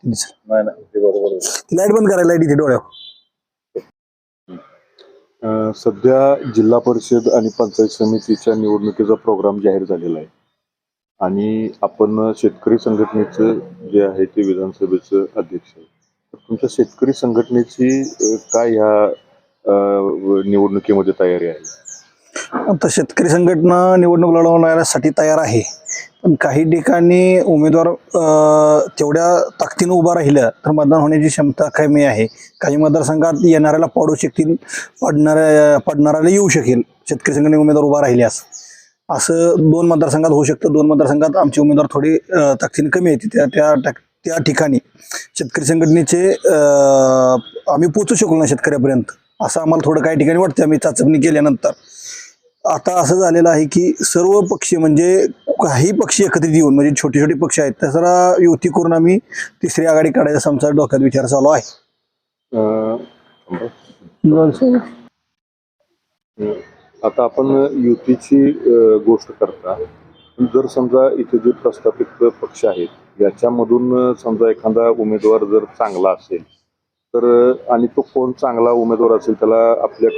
नाही नाही ते बरोबर आहे. लाईट बंद करायला, लाईट इथे डोळ्यावर. सध्या जिल्हा परिषद आणि पंचायत समितीच्या निवडणुकीचा प्रोग्राम जाहीर झालेला आहे आणि आपण शेतकरी संघटनेचं जे आहे ते विधानसभेचं अध्यक्ष आहे. तर तुमच्या शेतकरी संघटनेची काय ह्या निवडणुकीमध्ये तयारी आहे? आता शेतकरी संघटना निवडणूक लढवण्यासाठी तयार आहे, पण काही ठिकाणी उमेदवार तेवढ्या ताकदीनं उभा राहिलं तर मतदान होण्याची क्षमता कमी आहे. काही मतदारसंघात येणाऱ्याला पाडू शकतील, पडणाऱ्याला येऊ शकेल शेतकरी संघटने उमेदवार उभा राहिल्यास. असं 2 मतदारसंघात होऊ शकतं. 2 मतदारसंघात आमचे उमेदवार थोडे ताकदीने कमी येते. त्या ठिकाणी शेतकरी संघटनेचे आम्ही पोचू शकलो ना शेतकऱ्यापर्यंत, असं आम्हाला थोडं काही ठिकाणी वाटतं. आम्ही चाचपणी केल्यानंतर आता असं झालेलं आहे की सर्व पक्ष म्हणजे काही पक्ष एकत्रित येऊन, म्हणजे छोटे छोटे पक्ष आहेत, तसं युती करून आम्ही तिसरी आघाडी काढायचा आमचा डोक्यात विचार चालू आहे. आता आपण युतीची गोष्ट करता, जर समजा इथे जे प्रस्थापित पक्ष आहेत याच्यामधून समजा एखादा उमेदवार जर चांगला असेल तर, आणि तो कोण चांगला उमेदवार असेल त्याला आपल्या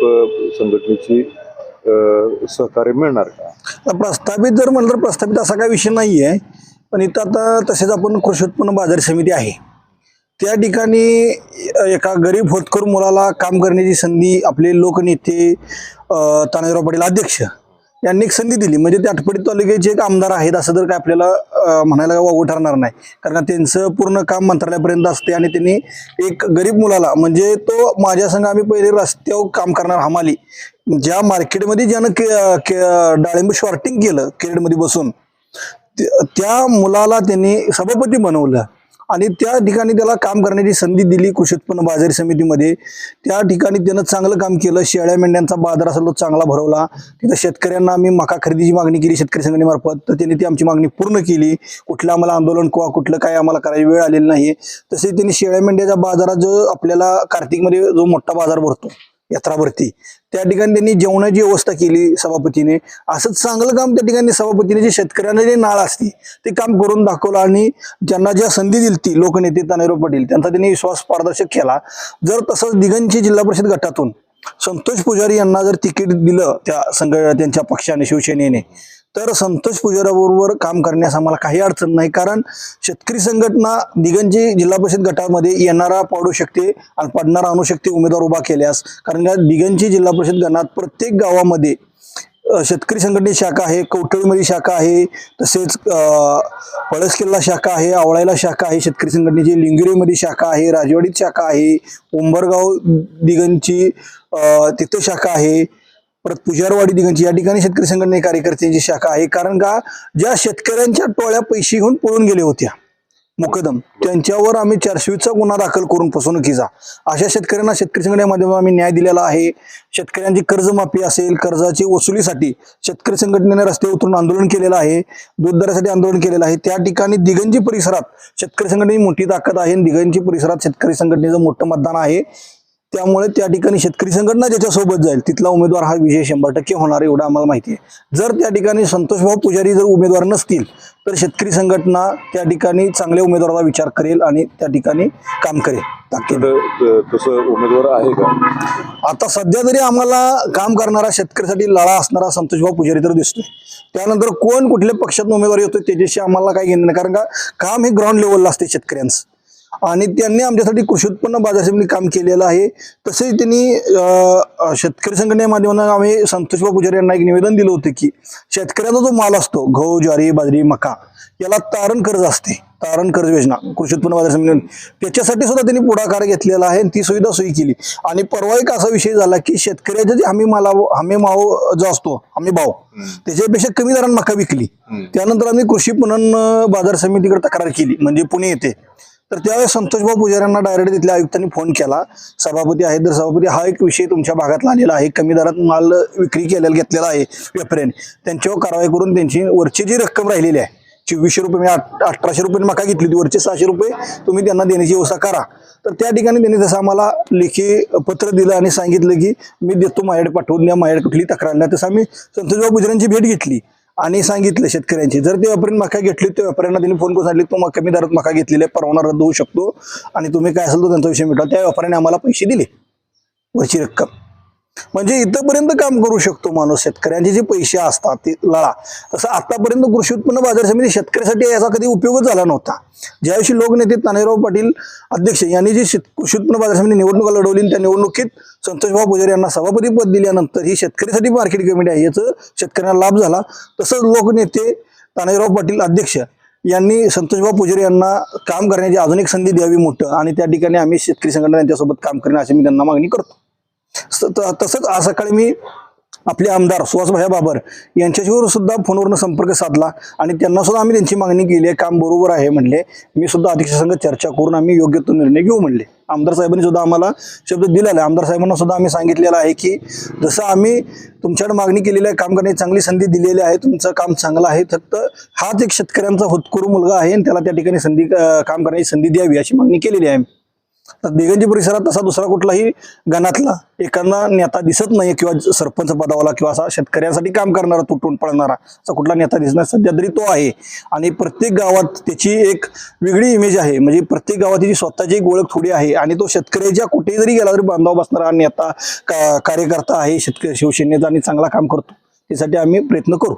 संघटनेची सहकार्य मिळणार का? प्रस्थापित जर म्हणलं तर प्रस्थापित असा काही विषय नाही आहे, पण इथं आता तसेच आपण कृषी उत्पन्न बाजार समिती आहे, त्या ठिकाणी एका गरीब होतकरू मुलाला काम करण्याची संधी आपले लोकनेते तानाजीराव पाटील अध्यक्ष यांनी एक संधी दिली. म्हणजे ते आटपाडी तालुक्याचे एक आमदार आहेत असं तर काय आपल्याला म्हणायला वावगं ठरणार नाही, कारण त्यांचं पूर्ण काम मंत्रालयापर्यंत असते. आणि त्यांनी एक गरीब मुलाला, म्हणजे तो माझ्या संग आम्ही पहिले रस्त्यावर काम करणार हमाली, ज्या मार्केटमध्ये ज्यानं डाळिंब शॉर्टिंग केलं केरडमध्ये बसून, त्या मुलाला त्यांनी सभापती बनवलं आणि त्या ठिकाणी त्याला काम करण्याची संधी दिली कृषी उत्पन्न बाजार समितीमध्ये. त्या ठिकाणी त्यानं चांगलं काम केलं. शेळ्या मेंढ्यांचा बाजार असेल तो चांगला भरवला. तिथं शेतकऱ्यांना आम्ही मका खरेदीची मागणी केली शेतकरी संघटनेमार्फत, तर त्यांनी ती आमची मागणी पूर्ण केली. कुठलं आम्हाला आंदोलन किंवा कुठलं काय आम्हाला करायची वेळ आलेली नाही. तसे त्यांनी शेळ्या मेंढ्याच्या बाजारात जो आपल्याला कार्तिकमध्ये जो मोठा बाजार भरतो यात्रा भरती, त्या ठिकाणी त्यांनी जेवणाची व्यवस्था केली सभापतीने. असंच चांगलं काम त्या ठिकाणी सभापतीने जे शेतकऱ्यांना जे नाळ असते ते काम करून दाखवलं आणि ज्यांना ज्या संधी दिली ती लोकनेते तानाजीराव पाटील त्यांचा त्यांनी विश्वास पारदर्शक केला. जर तसंच दिगंची जिल्हा परिषद गटातून संतोष पुजारी यांना जर तिकीट दिलं त्यांच्या पक्षाने शिवसेनेने, तर संतोष पुजाऱ्याबरोबर काम करण्यास आम्हाला काही अडचण नाही. कारण शेतकरी संघटना दिगंजी जिल्हा परिषद गटामध्ये येणारा पाडू शकते आणि पडणारा आणू शकते उमेदवार उभा केल्यास. कारण का दिगंजी जिल्हा परिषद गणात प्रत्येक गावामध्ये शेतकरी संघटनेची शाखा आहे, कवठळीमध्ये शाखा आहे, तसेच पळसखेलला शाखा आहे, आवळायला शाखा आहे शेतकरी संघटनेची, लिंगिरेमध्ये शाखा आहे, राजवाडीत शाखा आहे, उंबरगाव दिगंची तिथं शाखा आहे, परत पुजारवाडी दिगंची या ठिकाणी शेतकरी संघटने कार्यकर्त्यांची शाखा आहे. कारण का ज्या शेतकऱ्यांच्या टोळ्या पैसे घेऊन पळून गेल्या होत्या मुकदम, त्यांच्यावर आम्ही 420चा गुन्हा दाखल करून फसवणुकीचा अशा शेतकऱ्यांना शेतकरी संघटनेमध्ये आम्ही न्याय दिलेला आहे. शेतकऱ्यांची कर्जमाफी असेल, कर्जाची वसुलीसाठी शेतकरी संघटनेने रस्त्यावर उतरून आंदोलन केलेलं आहे, दूध दरासाठी आंदोलन केलेलं आहे. त्या ठिकाणी दिगंजी परिसरात शेतकरी संघटनेची मोठी ताकद आहे. दिगंजी परिसरात शेतकरी संघटनेचं मोठं मतदान आहे. त्यामुळे त्या ठिकाणी शेतकरी संघटना ज्याच्यासोबत जाईल तिथला उमेदवार हा विजय 100% होणार एवढं आम्हाला माहिती आहे. जर त्या ठिकाणी संतोषभाऊ पुजारी जर उमेदवार नसतील तर शेतकरी संघटना त्या ठिकाणी चांगल्या उमेदवाराचा विचार करेल आणि त्या ठिकाणी काम करेल. तसं उमेदवार आहे का? आता सध्या तरी आम्हाला काम करणारा शेतकऱ्यासाठी लढा असणारा संतोषभाऊ पुजारी तर दिसतोय. त्यानंतर कोण कुठल्या पक्षात उमेदवार येतोय त्याच्याशी आम्हाला काही घेणं नाही, कारण का काम हे ग्राउंड लेवलला असते शेतकऱ्यांचं. आणि त्यांनी आमच्यासाठी कृषी उत्पन्न बाजार समितीने काम केलेलं आहे. तसेच त्यांनी शेतकरी संघटनेच्या माध्यमातून आम्ही संतोषभाऊ पुजारी यांना एक निवेदन दिलं होतं की शेतकऱ्याचा जो माल असतो गहू, ज्वारी, बाजरी, मका याला तारण कर्ज असते, तारण कर्ज योजना कृषी उत्पन्न बाजार समितीने त्याच्यासाठी सुद्धा त्यांनी पुढाकार घेतलेला आहे आणि ती सुविधा सोयी केली. आणि परवा एक असा विषय झाला की शेतकऱ्याचा जे हमी भाव जो असतो हमी भाव त्याच्यापेक्षा कमी दराने मका विकली. त्यानंतर आम्ही कृषी पणन बाजार समितीकडे तक्रार केली, म्हणजे पुणे येथे. तर त्यावेळेस संतोषभाऊ पुजाऱ्यांना डायरेक्ट तिथल्या आयुक्तांनी फोन केला, सभापती आहेत तर सभापती हा एक विषय तुमच्या भागातला आलेला आहे, कमी दरात माल विक्री घेतलेला आहे व्यापाऱ्यांनी, त्यांच्यावर कारवाई करून त्यांची वरची जी रक्कम राहिलेली आहे 2400 रुपये, मी 1800 रुपये मका घेतली होती, वरचे 600 रुपये तुम्ही त्यांना देण्याची व्यवस्था करा. तर त्या ठिकाणी त्यांनी तसं आम्हाला लेखी पत्र दिलं आणि सांगितलं की मी देतो, माझ्याकडे पाठवून द्या, माझ्याकडे कुठली तक्रार नाही. तसं आम्ही संतोषभाऊ पुजाऱ्यांची भेट घेतली आणि सांगितलं शेतकऱ्यांची, जर ते व्यापाऱ्यांनी मका घेतली त्या व्यापाऱ्यांना त्यांनी फोन करून सांगितले तो कमी दरात मका घेतलेला आहे, परवाना रद्द होऊ शकतो आणि तुम्ही काय असेल तो त्यांचा विषय मिटवा. त्या व्यापाऱ्याने आम्हाला पैसे दिले वरची रक्कम. म्हणजे इथंपर्यंत काम करू शकतो माणूस. शेतकऱ्यांचे जे पैसे असतात ते लळा. तसं आतापर्यंत कृषी उत्पन्न बाजार समिती शेतकऱ्यासाठी याचा कधी उपयोगच झाला नव्हता. ज्याविषयी लोकनेते तानाजीराव पाटील अध्यक्ष यांनी जी कृषी उत्पन्न बाजार समिती निवडणुका लढवली आणि त्या निवडणुकीत संतोषभाऊ पुजारी यांना सभापती पद दिल्यानंतर ही शेतकऱ्यासाठी मार्केट कमिटी आहे याचं शेतकऱ्यांना लाभ झाला. तसंच लोकनेते तानाजीराव पाटील अध्यक्ष यांनी संतोषभाऊ पुजारी यांना काम करण्याची अजून एक संधी द्यावी मोठं, आणि त्या ठिकाणी आम्ही शेतकरी संघटना यांच्यासोबत काम करेन अशी मी त्यांना मागणी करतो. तसंच आज सकाळी मी आपले आमदार सुहासभाई बाबर यांच्याशिवर सुद्धा फोनवरून संपर्क साधला आणि त्यांना सुद्धा आम्ही त्यांची मागणी केली आहे. काम बरोबर आहे म्हणले. मी सुद्धा अध्यक्षासंघ चर्चा करून आम्ही योग्य तो निर्णय घेऊ म्हणले. आमदार साहेबांनी सुद्धा आम्हाला शब्द दिलेला आहे. आमदार साहेबांना सुद्धा आम्ही सांगितलेलं आहे की जसं आम्ही तुमच्याकडे मागणी केलेली आहे, काम करण्याची चांगली संधी दिलेली आहे, तुमचं काम चांगलं आहे, फक्त हाच एक शेतकऱ्यांचा होतकरू मुलगा आहे आणि त्याला त्या ठिकाणी काम करण्याची संधी द्यावी अशी मागणी केलेली आहे. तर दिगंजी परिसरात तसा दुसरा कुठलाही गणातला एखादा नेता दिसत नाही किंवा सरपंच पदावाला किंवा असा शेतकऱ्यांसाठी काम करणारा तुटून पळणारा असा कुठला नेता दिसणार सध्या तरी तो आहे. आणि प्रत्येक गावात त्याची एक वेगळी इमेज आहे. म्हणजे प्रत्येक गावात त्याची स्वतःची एक ओळख थोडी आहे आणि तो शेतकऱ्याच्या कुठेही जरी गेला तरी बांधाव बसणारा नेता कार्यकर्ता आहे शेतकरी शिवसेनेचा आणि चांगला काम करतो. त्यासाठी आम्ही प्रयत्न करू.